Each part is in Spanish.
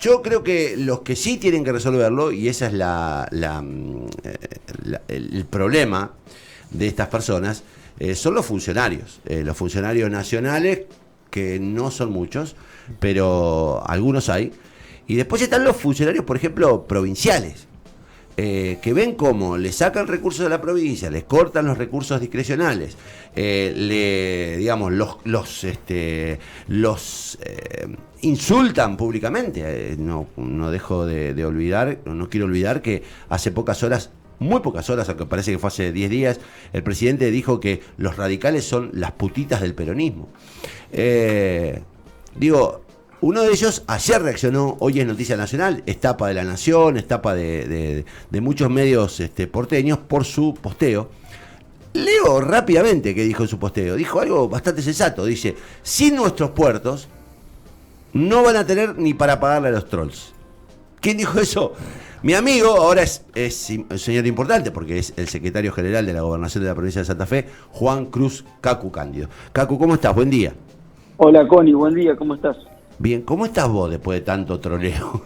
Yo creo que los que sí tienen que resolverlo, y ese es el problema de estas personas, son los funcionarios nacionales, que no son muchos, pero algunos hay. Y después están los funcionarios, por ejemplo, provinciales, que ven cómo le sacan recursos de la provincia, les cortan los recursos discrecionales, digamos, los insultan públicamente. No dejo de olvidar, no quiero olvidar que hace pocas horas, muy pocas horas, aunque parece que fue hace 10 días, el presidente dijo que los radicales son las putitas del peronismo. Uno de ellos ayer reaccionó, hoy es noticia nacional, es tapa de La Nación, es tapa de muchos medios porteños por su posteo. Leo rápidamente qué dijo en su posteo. Dijo algo bastante sensato. Dice: sin nuestros puertos no van a tener ni para pagarle a los trolls. ¿Quién dijo eso? Mi amigo, ahora es un señor importante porque es el secretario general de la Gobernación de la provincia de Santa Fe, Juan Cruz Cacu Cándido. Cacu, ¿cómo estás? Buen día. Hola, Connie, buen día, ¿cómo estás? Bien, ¿cómo estás vos después de tanto troleo?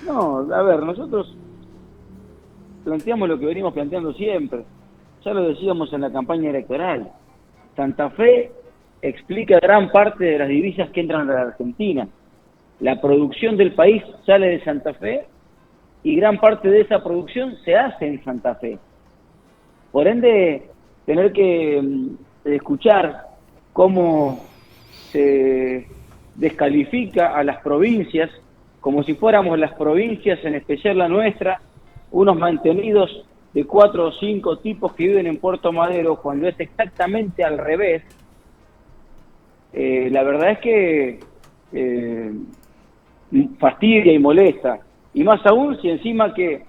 No, a ver, nosotros planteamos lo que venimos planteando siempre. Ya lo decíamos en la campaña electoral. Santa Fe explica gran parte de las divisas que entran a la Argentina. La producción del país sale de Santa Fe y gran parte de esa producción se hace en Santa Fe. Por ende, tener que escuchar cómo se descalifica a las provincias como si fuéramos las provincias, en especial la nuestra, unos mantenidos de 4 o 5 tipos que viven en Puerto Madero, cuando es exactamente al revés. La verdad es que fastidia y molesta, y más aún si encima que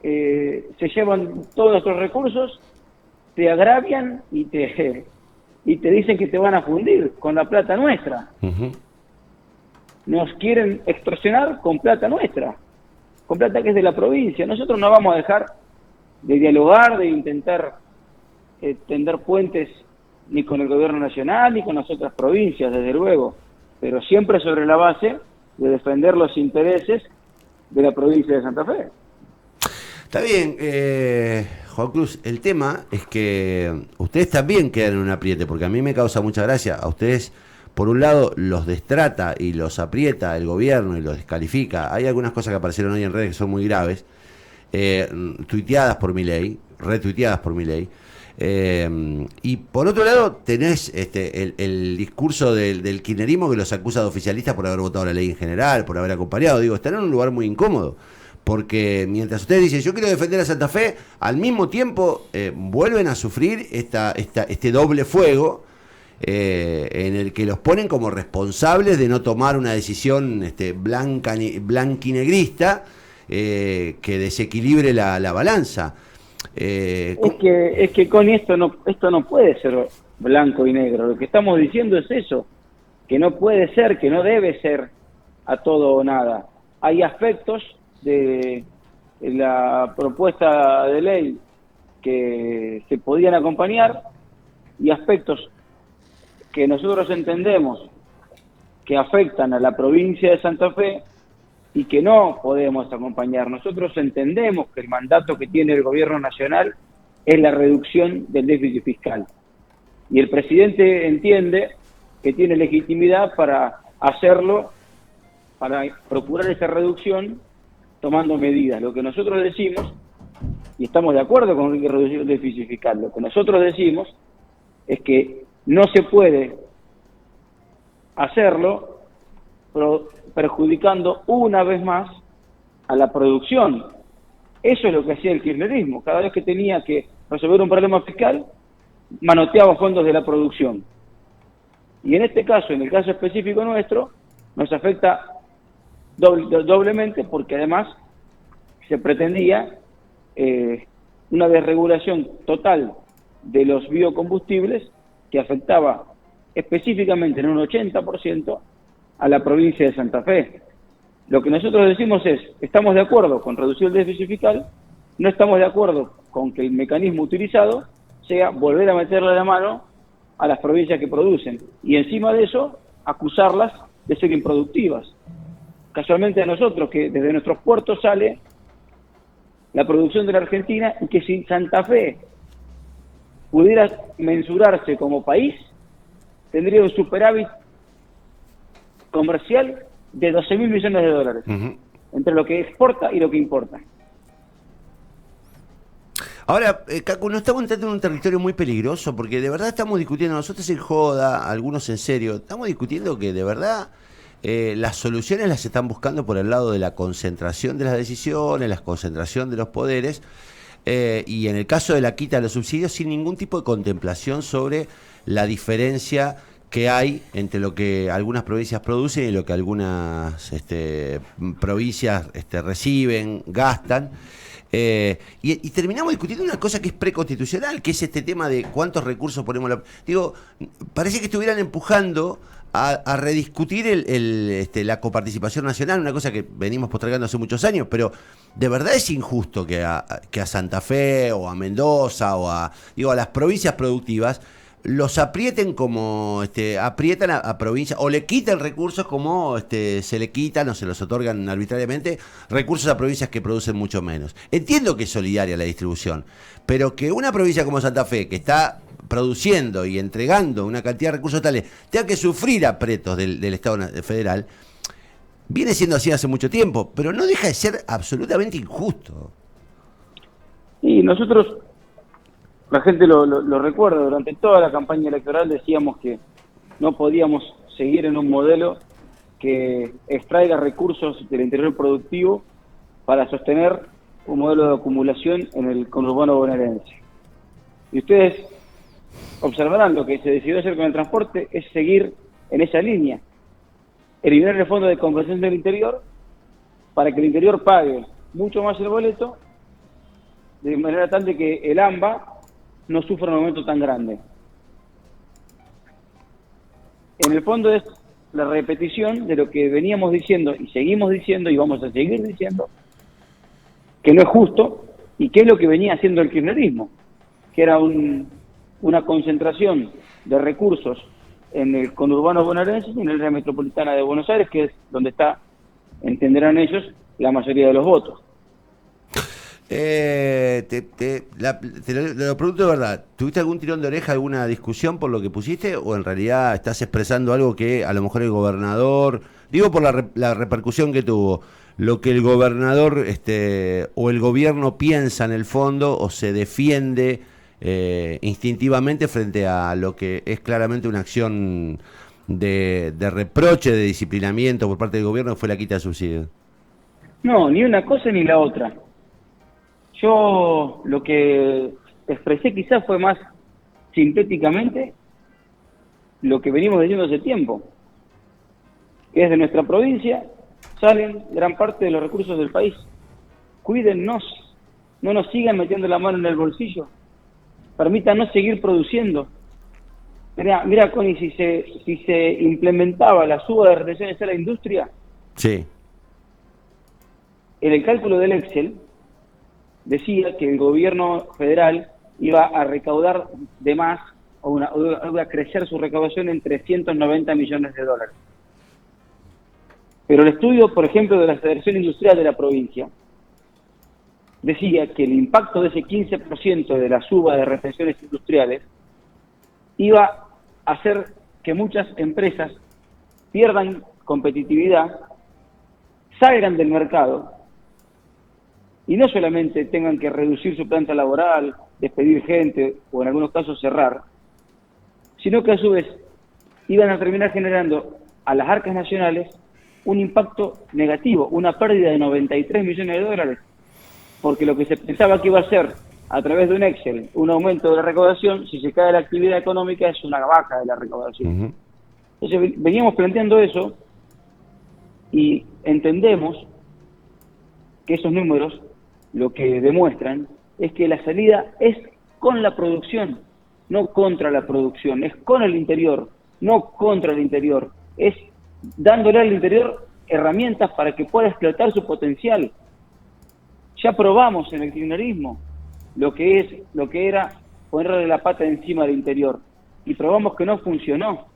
se llevan todos nuestros recursos, te agravian y te dicen que te van a fundir con la plata nuestra. Uh-huh. Nos quieren extorsionar con plata nuestra, con plata que es de la provincia. Nosotros no vamos a dejar de dialogar, de intentar tender puentes ni con el gobierno nacional ni con las otras provincias, desde luego, pero siempre sobre la base de defender los intereses de la provincia de Santa Fe. Está bien, Juan Cruz, el tema es que ustedes también quedan en un apriete, porque a mí me causa mucha gracia. A ustedes, por un lado, los destrata y los aprieta el gobierno y los descalifica. Hay algunas cosas que aparecieron hoy en redes que son muy graves, tuiteadas por Milei, retuiteadas por Milei. Y por otro lado tenés el discurso del kirchnerismo, que los acusa de oficialistas por haber votado la ley en general, por haber acompañado. Digo, están en un lugar muy incómodo, porque mientras ustedes dicen yo quiero defender a Santa Fe, al mismo tiempo vuelven a sufrir este doble fuego, en el que los ponen como responsables de no tomar una decisión blanquinegrista, que desequilibre la balanza. Es que con esto no puede ser blanco y negro. Lo que estamos diciendo es eso, que no puede ser, que no debe ser a todo o nada. Hay aspectos de la propuesta de ley que se podían acompañar y aspectos que nosotros entendemos que afectan a la provincia de Santa Fe y que no podemos acompañar. Nosotros entendemos que el mandato que tiene el gobierno nacional es la reducción del déficit fiscal. Y el presidente entiende que tiene legitimidad para hacerlo, para procurar esa reducción, tomando medidas. Lo que nosotros decimos, y estamos de acuerdo con que hay que reducir el déficit fiscal, lo que nosotros decimos es que no se puede hacerlo perjudicando una vez más a la producción. Eso es lo que hacía el kirchnerismo. Cada vez que tenía que resolver un problema fiscal, manoteaba fondos de la producción. Y en este caso, en el caso específico nuestro, nos afecta doblemente, porque además se pretendía una desregulación total de los biocombustibles que afectaba específicamente en un 80% a la provincia de Santa Fe. Lo que nosotros decimos es, estamos de acuerdo con reducir el déficit fiscal, no estamos de acuerdo con que el mecanismo utilizado sea volver a meterle la mano a las provincias que producen, y encima de eso, acusarlas de ser improductivas. casualmente a nosotros, que desde nuestros puertos sale la producción de la Argentina, y que si Santa Fe pudiera mensurarse como país, tendría un superávit comercial de 12.000 millones de dólares, entre lo que exporta y lo que importa. Ahora, Cacu, no estamos entrando en un territorio muy peligroso, porque de verdad estamos discutiendo, nosotros en joda, algunos en serio, estamos discutiendo que de verdad las soluciones las están buscando por el lado de la concentración de las decisiones, la concentración de los poderes, y en el caso de la quita de los subsidios, sin ningún tipo de contemplación sobre la diferencia que hay entre lo que algunas provincias producen y lo que algunas provincias reciben, gastan. Y terminamos discutiendo una cosa que es preconstitucional, que es este tema de cuántos recursos ponemos. Digo, parece que estuvieran empujando a rediscutir la coparticipación nacional, una cosa que venimos postergando hace muchos años, pero de verdad es injusto que a Santa Fe o a Mendoza o a las provincias productivas los aprieten como aprietan a provincias, o le quiten recursos como se le quitan o se los otorgan arbitrariamente recursos a provincias que producen mucho menos. Entiendo que es solidaria la distribución, pero que una provincia como Santa Fe, que está produciendo y entregando una cantidad de recursos tales, tenga que sufrir aprietos del Estado federal, viene siendo así hace mucho tiempo, pero no deja de ser absolutamente injusto. Y nosotros, la gente lo recuerda, durante toda la campaña electoral decíamos que no podíamos seguir en un modelo que extraiga recursos del interior productivo para sostener un modelo de acumulación en el conurbano bonaerense. Y ustedes observarán, lo que se decidió hacer con el transporte es seguir en esa línea, eliminar el fondo de compensación del interior para que el interior pague mucho más el boleto, de manera tal de que el AMBA no sufra un aumento tan grande. En el fondo es la repetición de lo que veníamos diciendo y seguimos diciendo y vamos a seguir diciendo, que no es justo, y que es lo que venía haciendo el kirchnerismo, que era una concentración de recursos en el conurbano bonaerense y en el área metropolitana de Buenos Aires, que es donde está, entenderán ellos, la mayoría de los votos. Te lo pregunto de verdad, ¿tuviste algún tirón de oreja, alguna discusión por lo que pusiste, o en realidad estás expresando algo que a lo mejor el gobernador, digo por la repercusión que tuvo, lo que el gobernador o el gobierno piensa en el fondo o se defiende instintivamente frente a lo que es claramente una acción de reproche, de disciplinamiento por parte del gobierno, que fue la quita de subsidios? No, ni una cosa ni la otra. Yo lo que expresé quizás fue más sintéticamente lo que venimos diciendo hace tiempo, que desde nuestra provincia salen gran parte de los recursos del país. Cuídennos, no nos sigan metiendo la mano en el bolsillo, permítanos seguir produciendo. Mira, Connie, si se implementaba la suba de retenciones a la industria, sí, en el cálculo del Excel decía que el gobierno federal iba a recaudar de más, o iba a crecer su recaudación en 390 millones de dólares. Pero el estudio, por ejemplo, de la Federación Industrial de la provincia, decía que el impacto de ese 15% de la suba de retenciones industriales iba a hacer que muchas empresas pierdan competitividad, salgan del mercado, y no solamente tengan que reducir su planta laboral, despedir gente o en algunos casos cerrar, sino que a su vez iban a terminar generando a las arcas nacionales un impacto negativo, una pérdida de 93 millones de dólares, porque lo que se pensaba que iba a ser a través de un Excel un aumento de la recaudación, si se cae la actividad económica es una baja de la recaudación. Entonces veníamos planteando eso y entendemos que esos números lo que demuestran es que la salida es con la producción, no contra la producción, es con el interior, no contra el interior, es dándole al interior herramientas para que pueda explotar su potencial. Ya probamos en el kirchnerismo lo que era ponerle la pata encima del interior y probamos que no funcionó.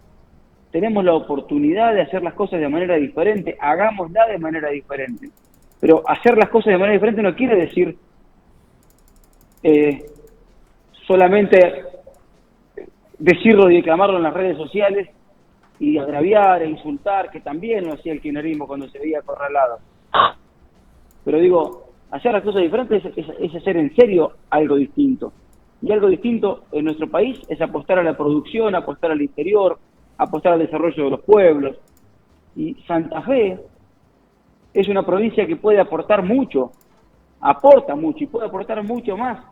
tenemos la oportunidad de hacer las cosas de manera diferente, hagámosla de manera diferente. Pero hacer las cosas de manera diferente no quiere decir solamente decirlo y declamarlo en las redes sociales y agraviar e insultar, que también lo hacía el kirchnerismo cuando se veía acorralado. Pero digo, hacer las cosas diferentes es hacer en serio algo distinto. Y algo distinto en nuestro país es apostar a la producción, apostar al interior, apostar al desarrollo de los pueblos. Y Santa Fe es una provincia que puede aportar mucho, aporta mucho y puede aportar mucho más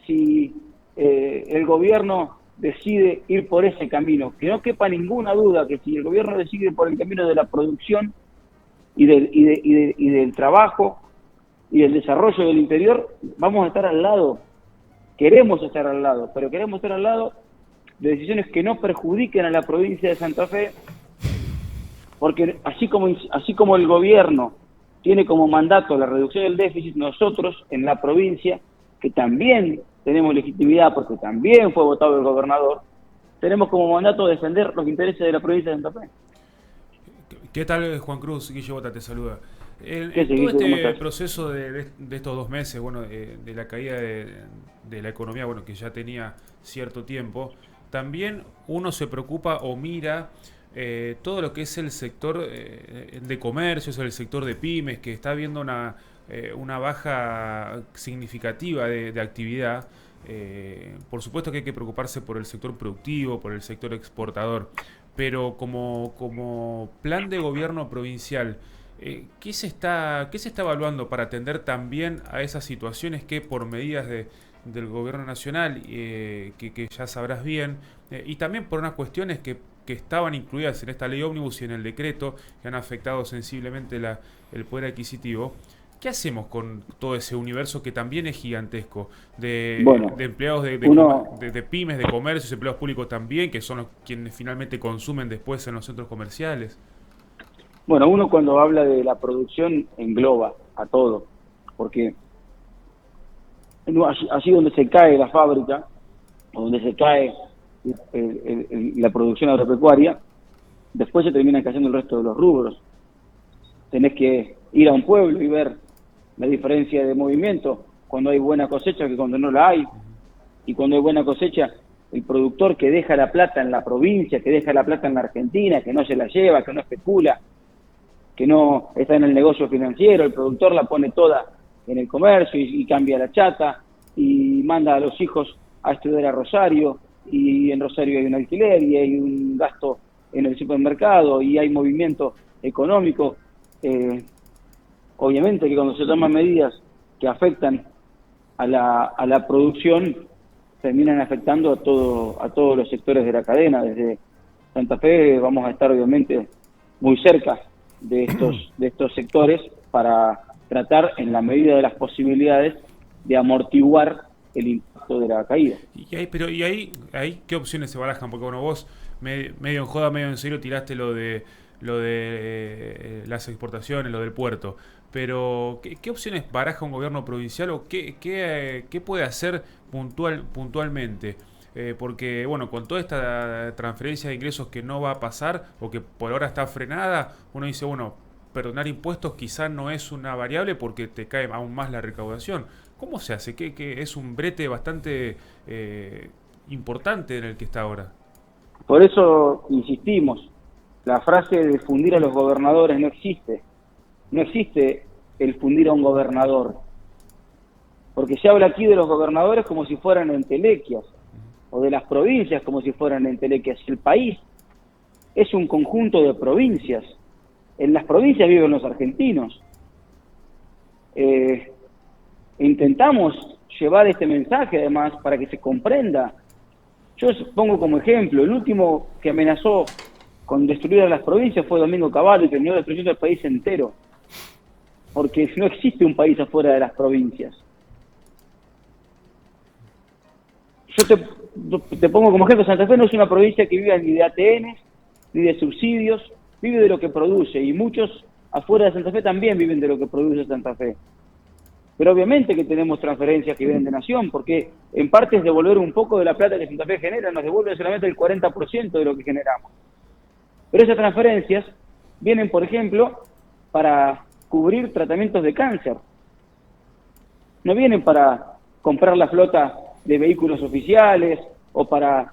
si el gobierno decide ir por ese camino. Que no quepa ninguna duda que si el gobierno decide ir por el camino de la producción y del trabajo y del desarrollo del interior, vamos a estar al lado, queremos estar al lado, pero queremos estar al lado de decisiones que no perjudiquen a la provincia de Santa Fe, porque así como el gobierno tiene como mandato la reducción del déficit, nosotros en la provincia, que también tenemos legitimidad porque también fue votado el gobernador, tenemos como mandato defender los intereses de la provincia de Santa Fe. ¿Qué tal, Juan Cruz? Guille Bota te saluda. En Todo este proceso de estos 2 meses, bueno, de la caída de la economía, bueno, que ya tenía cierto tiempo, también uno se preocupa o mira todo lo que es el sector de comercios, el sector de pymes, que está viendo una baja significativa de actividad. Por supuesto que hay que preocuparse por el sector productivo, por el sector exportador, pero como plan de gobierno provincial, ¿qué se está evaluando para atender también a esas situaciones que por medidas del gobierno nacional, que ya sabrás bien, y también por unas cuestiones que estaban incluidas en esta ley ómnibus y en el decreto, que han afectado sensiblemente el poder adquisitivo? ¿Qué hacemos con todo ese universo que también es gigantesco de empleados de pymes, de comercios, empleados públicos también, que son quienes finalmente consumen después en los centros comerciales? Bueno, uno cuando habla de la producción engloba a todo, porque así donde se cae la fábrica, o donde se cae la producción agropecuaria, después se terminan cayendo el resto de los rubros. Tenés que ir a un pueblo y ver la diferencia de movimiento cuando hay buena cosecha que cuando no la hay. Y cuando hay buena cosecha, el productor que deja la plata en la provincia, que deja la plata en la Argentina, que no se la lleva, que no especula, que no está en el negocio financiero, el productor la pone toda en el comercio y cambia la chata y manda a los hijos a estudiar a Rosario, y en Rosario hay un alquiler y hay un gasto en el supermercado y hay movimiento económico. Obviamente que cuando se toman medidas que afectan a la producción, terminan afectando a todos los sectores de la cadena. Desde Santa Fe vamos a estar obviamente muy cerca de estos sectores para tratar en la medida de las posibilidades de amortiguar el impacto de la caída. ¿Y ahí qué opciones se barajan? Porque bueno, vos medio en joda, medio en serio tiraste lo de las exportaciones, lo del puerto, pero ¿qué opciones baraja un gobierno provincial o qué puede hacer puntualmente? Porque bueno, con toda esta transferencia de ingresos que no va a pasar o que por ahora está frenada, uno dice, bueno, perdonar impuestos quizás no es una variable porque te cae aún más la recaudación. ¿Cómo se hace? Que es un brete bastante importante en el que está ahora. Por eso insistimos, la frase de fundir a los gobernadores no existe. No existe el fundir a un gobernador. Porque se habla aquí de los gobernadores como si fueran entelequias, o de las provincias como si fueran entelequias. El país es un conjunto de provincias. En las provincias viven los argentinos. Intentamos llevar este mensaje además para que se comprenda. Yo pongo como ejemplo, el último que amenazó con destruir a las provincias fue Domingo Cavallo y terminó destruyendo el país entero. Porque no existe un país afuera de las provincias. Yo te pongo como ejemplo, Santa Fe no es una provincia que vive ni de ATNs, ni de subsidios, vive de lo que produce, y muchos afuera de Santa Fe también viven de lo que produce Santa Fe. Pero obviamente que tenemos transferencias que vienen de Nación, porque en parte es devolver un poco de la plata que Santa Fe genera, nos devuelve solamente el 40% de lo que generamos. Pero esas transferencias vienen, por ejemplo, para cubrir tratamientos de cáncer. No vienen para comprar la flota de vehículos oficiales o para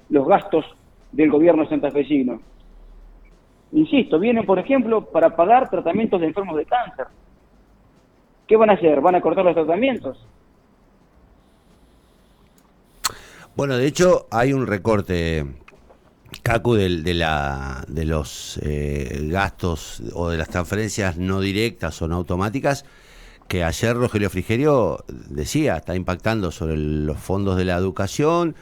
los gastos del gobierno santafesino. Insisto, vienen, por ejemplo, para pagar tratamientos de enfermos de cáncer. ¿Qué van a hacer? ¿Van a cortar los tratamientos? Bueno, de hecho, hay un recorte, Cacu, de los gastos o de las transferencias no directas o no automáticas, que ayer Rogelio Frigerio decía, está impactando sobre los fondos de la educación.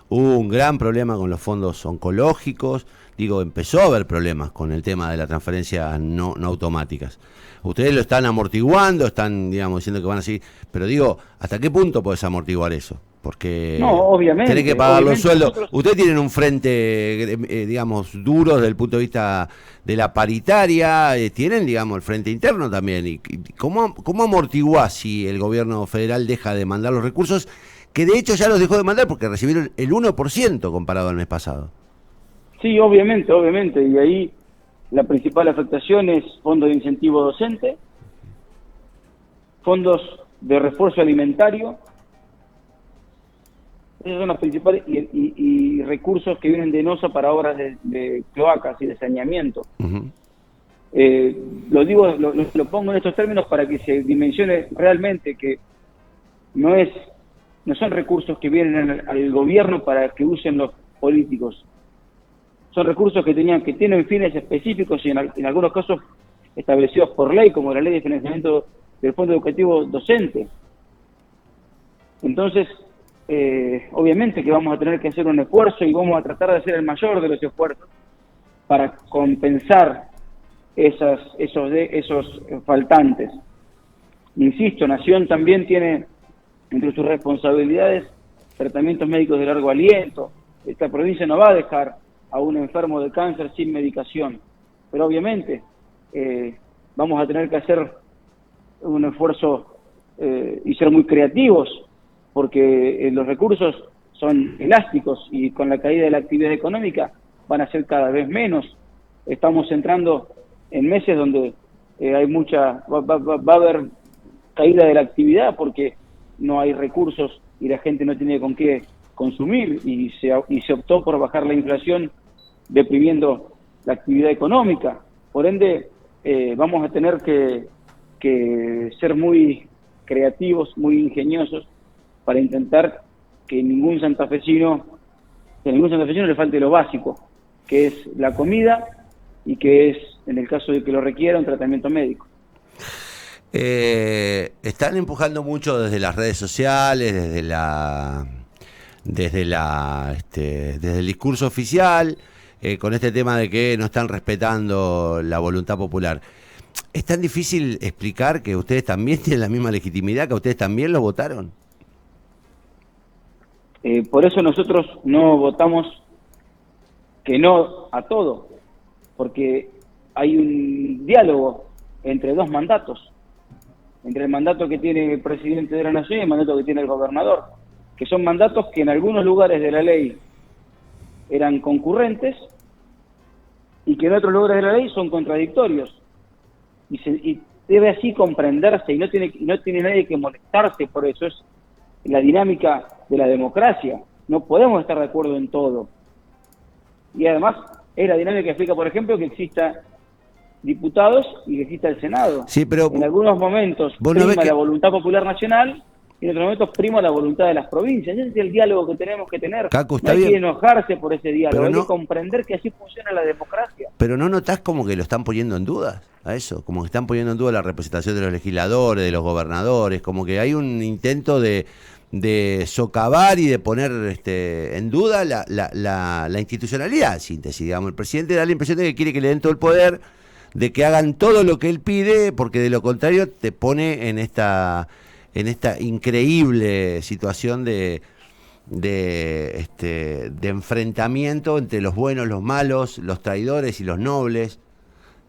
Hubo un gran problema con los fondos oncológicos. Digo, empezó a haber problemas con el tema de las transferencias no automáticas. Ustedes lo están amortiguando, están, digamos, diciendo que van a seguir. Pero digo, ¿hasta qué punto podés amortiguar eso? Porque no, obviamente, tenés que pagar los sueldos. Nosotros... Ustedes tienen un frente, digamos, duro desde el punto de vista de la paritaria. Tienen, digamos, el frente interno también. ¿Y cómo amortiguás si el gobierno federal deja de mandar los recursos? Que de hecho ya los dejó de mandar porque recibieron el 1% comparado al mes pasado. Sí, obviamente. Y ahí la principal afectación es fondos de incentivo docente, fondos de refuerzo alimentario. Esos son los principales, y recursos que vienen de NOSA para obras de cloacas y de saneamiento. Uh-huh. Lo pongo en estos términos para que se dimensione realmente que no son recursos que vienen al gobierno para que usen los políticos. Son recursos que tienen fines específicos y en algunos casos establecidos por ley, como la ley de financiamiento del Fondo Educativo Docente. Entonces, obviamente que vamos a tener que hacer un esfuerzo y vamos a tratar de hacer el mayor de los esfuerzos para compensar esos faltantes. Insisto, Nación también tiene entre sus responsabilidades tratamientos médicos de largo aliento. Esta provincia no va a dejar a un enfermo de cáncer sin medicación, pero obviamente vamos a tener que hacer un esfuerzo y ser muy creativos, porque los recursos son elásticos y con la caída de la actividad económica van a ser cada vez menos. Estamos entrando en meses donde hay va a haber caída de la actividad porque no hay recursos y la gente no tiene con qué consumir, y se optó por bajar la inflación deprimiendo la actividad económica. Por ende, vamos a tener que ser muy creativos, muy ingeniosos para intentar que ningún santafesino le falte lo básico, que es la comida y que es, en el caso de que lo requiera, un tratamiento médico. Están empujando mucho desde las redes sociales, desde el discurso oficial, con este tema de que no están respetando la voluntad popular. ¿Es tan difícil explicar que ustedes también tienen la misma legitimidad, que ustedes también lo votaron? Por eso nosotros no votamos que no a todo, porque hay un diálogo entre dos mandatos, entre el mandato que tiene el presidente de la Nación y el mandato que tiene el gobernador, que son mandatos que en algunos lugares de la ley eran concurrentes y que en otros lugares de la ley son contradictorios. Y debe así comprenderse, y no tiene nadie que molestarse por eso. Es la dinámica de la democracia. No podemos estar de acuerdo en todo. Y además es la dinámica que explica, por ejemplo, que exista diputados y que exista el Senado. Sí, pero en algunos momentos prima la voluntad popular nacional y en otros momentos prima la voluntad de las provincias. Ese es el diálogo que tenemos que tener. Cacu, no hay que enojarse por ese diálogo, hay que comprender que así funciona la democracia. Pero ¿no notás como que lo están poniendo en dudas a eso? Como que están poniendo en duda la representación de los legisladores, de los gobernadores, como que hay un intento de socavar y de poner en duda la institucionalidad, en síntesis. Digamos, el presidente da la impresión de que quiere que le den todo el poder, de que hagan todo lo que él pide, porque de lo contrario te pone en esta increíble situación de enfrentamiento entre los buenos, los malos, los traidores y los nobles.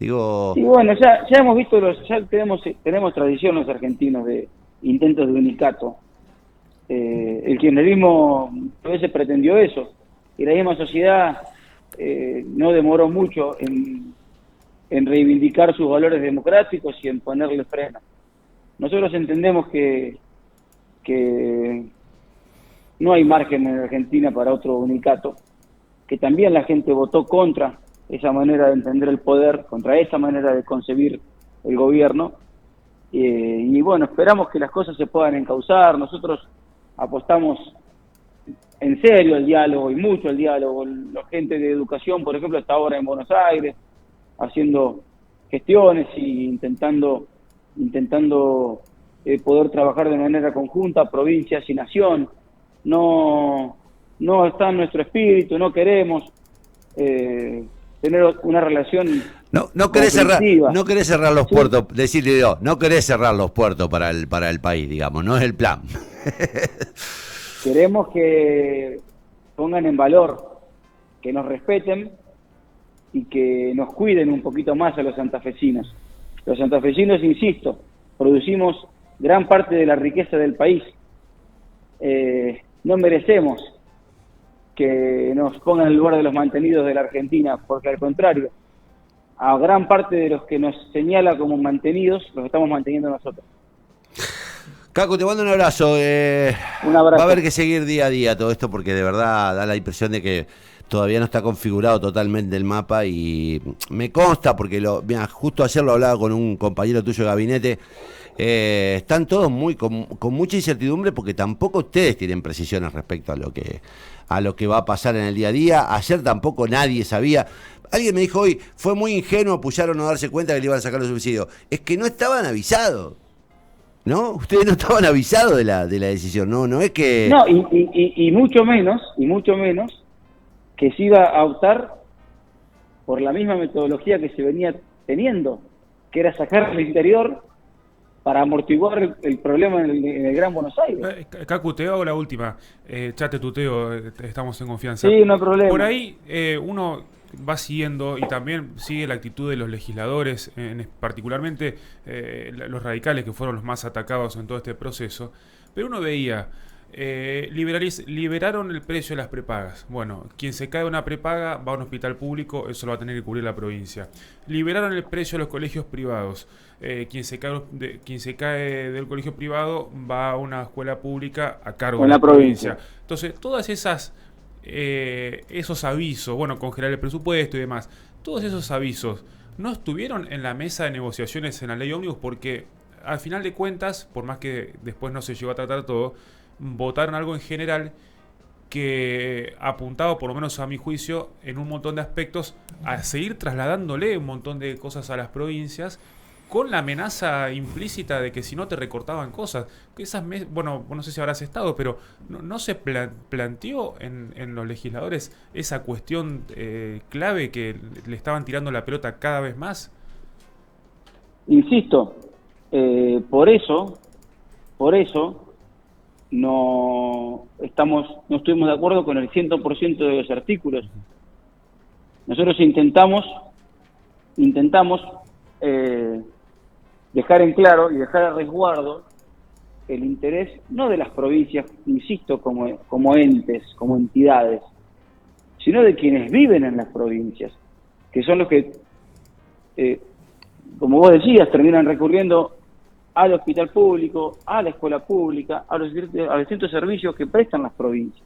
Digo, y bueno, ya hemos visto ya tenemos tradición los argentinos de intentos de unicato. El kirchnerismo a veces pretendió eso, y la misma sociedad no demoró mucho en reivindicar sus valores democráticos y en ponerle freno. Nosotros entendemos que no hay margen en Argentina para otro unicato, que también la gente votó contra esa manera de entender el poder, contra esa manera de concebir el gobierno, y bueno, esperamos que las cosas se puedan encauzar. Nosotros apostamos en serio al diálogo, y mucho al diálogo. La gente de educación, por ejemplo, está ahora en Buenos Aires haciendo gestiones y intentando poder trabajar de manera conjunta, provincias y nación. No está en nuestro espíritu, no queremos tener una relación no querés cerrar los puertos, decirle yo, no querés cerrar los puertos para el país, digamos, no es el plan. Queremos que pongan en valor, que nos respeten y que nos cuiden un poquito más a los santafesinos. Los santafesinos, insisto, producimos gran parte de la riqueza del país. No merecemos que nos pongan en el lugar de los mantenidos de la Argentina, porque al contrario, a gran parte de los que nos señala como mantenidos, los estamos manteniendo nosotros. Cacu, te mando un abrazo. Un abrazo. Va a haber que seguir día a día todo esto, porque de verdad da la impresión de que todavía no está configurado totalmente el mapa, y me consta, porque mira, justo ayer lo hablaba con un compañero tuyo de gabinete. Están todos con mucha incertidumbre, porque tampoco ustedes tienen precisiones respecto a lo que va a pasar en el día a día. Ayer tampoco nadie sabía. Alguien me dijo hoy, fue muy ingenuo Puyaro a no darse cuenta que le iban a sacar los subsidios. Es que no estaban avisados, ¿no? Ustedes no estaban avisados de la decisión, no es que... No, y mucho menos que se iba a optar por la misma metodología que se venía teniendo, que era sacar al interior para amortiguar el problema en el Gran Buenos Aires. Cacu, te hago la última. Ya te tuteo, estamos en confianza. Sí, no hay problema. Por ahí uno va siguiendo y también sigue la actitud de los legisladores, particularmente los radicales, que fueron los más atacados en todo este proceso. Pero uno veía, liberaron el precio de las prepagas. Bueno, quien se cae de una prepaga va a un hospital público, eso lo va a tener que cubrir la provincia. Liberaron el precio de los colegios privados. Quien se cae del colegio privado va a una escuela pública a cargo de la provincia. Entonces, todas esos avisos, bueno, congelar el presupuesto y demás, todos esos avisos no estuvieron en la mesa de negociaciones en la ley ómnibus, porque al final de cuentas, por más que después no se llegó a tratar todo, votaron algo en general que apuntaba, por lo menos a mi juicio, en un montón de aspectos, a seguir trasladándole un montón de cosas a las provincias, con la amenaza implícita de que si no te recortaban cosas. Bueno, no sé si habrás estado, pero no se planteó en los legisladores esa cuestión clave, que le estaban tirando la pelota cada vez más. Insisto, por eso no estuvimos de acuerdo con el 100% de los artículos. Nosotros intentamos dejar en claro y dejar a resguardo el interés no de las provincias, insisto, como entes, como entidades, sino de quienes viven en las provincias, que son los que, como vos decías, terminan recurriendo al hospital público, a la escuela pública, a los distintos servicios que prestan las provincias.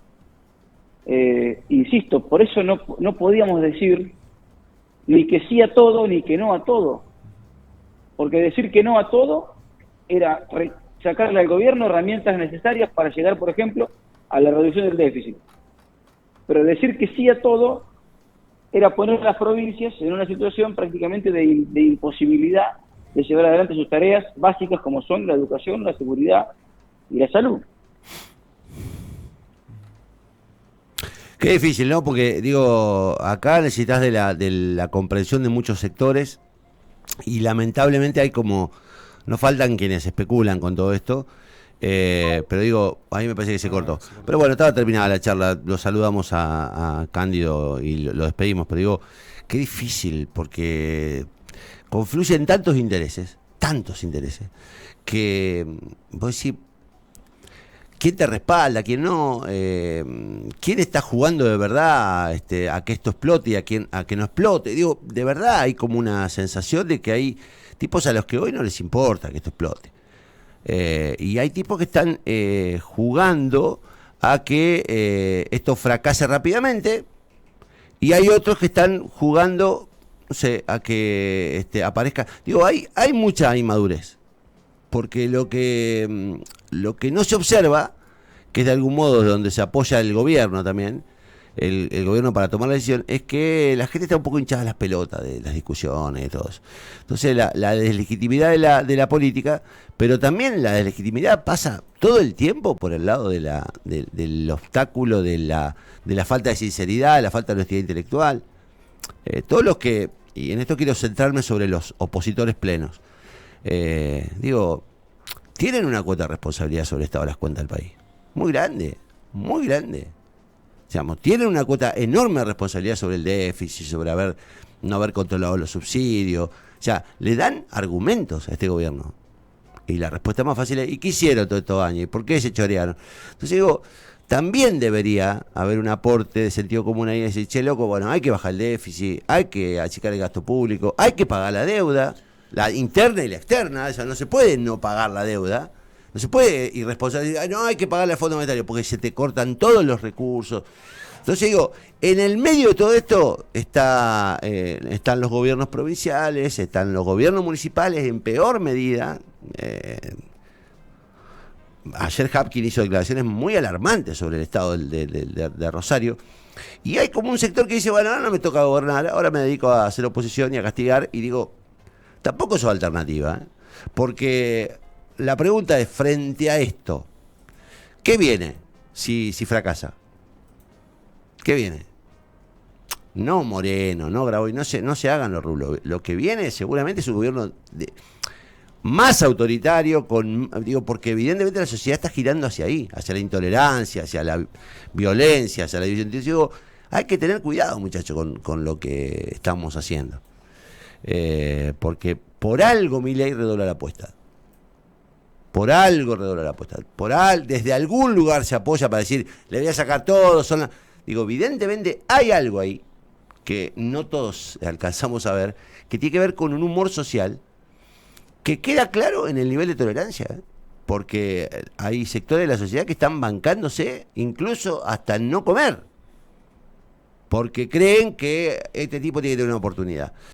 Insisto, por eso no podíamos decir ni que sí a todo ni que no a todo, porque decir que no a todo era sacarle al gobierno herramientas necesarias para llegar, por ejemplo, a la reducción del déficit. Pero decir que sí a todo era poner a las provincias en una situación prácticamente de imposibilidad de llevar adelante sus tareas básicas, como son la educación, la seguridad y la salud. Qué difícil, ¿no? Porque, digo, acá necesitas de la comprensión de muchos sectores, y lamentablemente hay no faltan quienes especulan con todo esto, pero digo, a mí me parece que se cortó. Pero bueno, estaba terminada la charla, lo saludamos a Cándido y lo despedimos, pero digo, qué difícil, porque confluyen tantos intereses, que vos decís, quién te respalda, quién no, quién está jugando de verdad a que esto explote y a que no explote. Digo, de verdad hay como una sensación de que hay tipos a los que hoy no les importa que esto explote. Y hay tipos que están jugando a que esto fracase rápidamente, y hay otros que están jugando, no sé, a que aparezca. Digo, hay mucha inmadurez, porque lo que no se observa, que es de algún modo donde se apoya el gobierno también, el gobierno para tomar la decisión, es que la gente está un poco hinchada las pelotas de las discusiones y todo eso. Entonces la deslegitimidad de la política, pero también la deslegitimidad pasa todo el tiempo por el lado del obstáculo de la falta de sinceridad, la falta de honestidad intelectual. Todos los que, y en esto quiero centrarme sobre los opositores plenos, digo, tienen una cuota de responsabilidad sobre el estado de las cuentas del país. Muy grande, muy grande. Digamos, tienen una cuota enorme de responsabilidad sobre el déficit, sobre no haber controlado los subsidios. O sea, le dan argumentos a este gobierno. Y la respuesta más fácil es: ¿y qué hicieron todos estos años? ¿Y por qué se chorearon? Entonces digo, también debería haber un aporte de sentido común ahí, de decir, che, loco, bueno, hay que bajar el déficit, hay que achicar el gasto público, hay que pagar la deuda, la interna y la externa. O sea, no se puede no pagar la deuda. No se puede irresponsabilizar, no, hay que pagarle al Fondo Monetario, porque se te cortan todos los recursos. Entonces digo, en el medio de todo esto están los gobiernos provinciales, están los gobiernos municipales en peor medida. Ayer Hapkin hizo declaraciones muy alarmantes sobre el estado de Rosario. Y hay como un sector que dice, bueno, ahora no me toca gobernar, ahora me dedico a hacer oposición y a castigar. Y digo, tampoco es alternativa, ¿eh? Porque la pregunta es, frente a esto, ¿qué viene si fracasa? ¿Qué viene? No Moreno, no Graboy, no se hagan los rulos. Lo que viene seguramente es un gobierno más autoritario, porque evidentemente la sociedad está girando hacia ahí, hacia la intolerancia, hacia la violencia, hacia la división. Entonces digo, hay que tener cuidado, muchachos, con lo que estamos haciendo. Porque por algo Milei redobla la apuesta. Por algo redobla la apuesta. Desde algún lugar se apoya para decir, le voy a sacar todo. Digo, evidentemente hay algo ahí que no todos alcanzamos a ver, que tiene que ver con un humor social que queda claro en el nivel de tolerancia, ¿eh? Porque hay sectores de la sociedad que están bancándose incluso hasta no comer, porque creen que este tipo tiene que tener una oportunidad.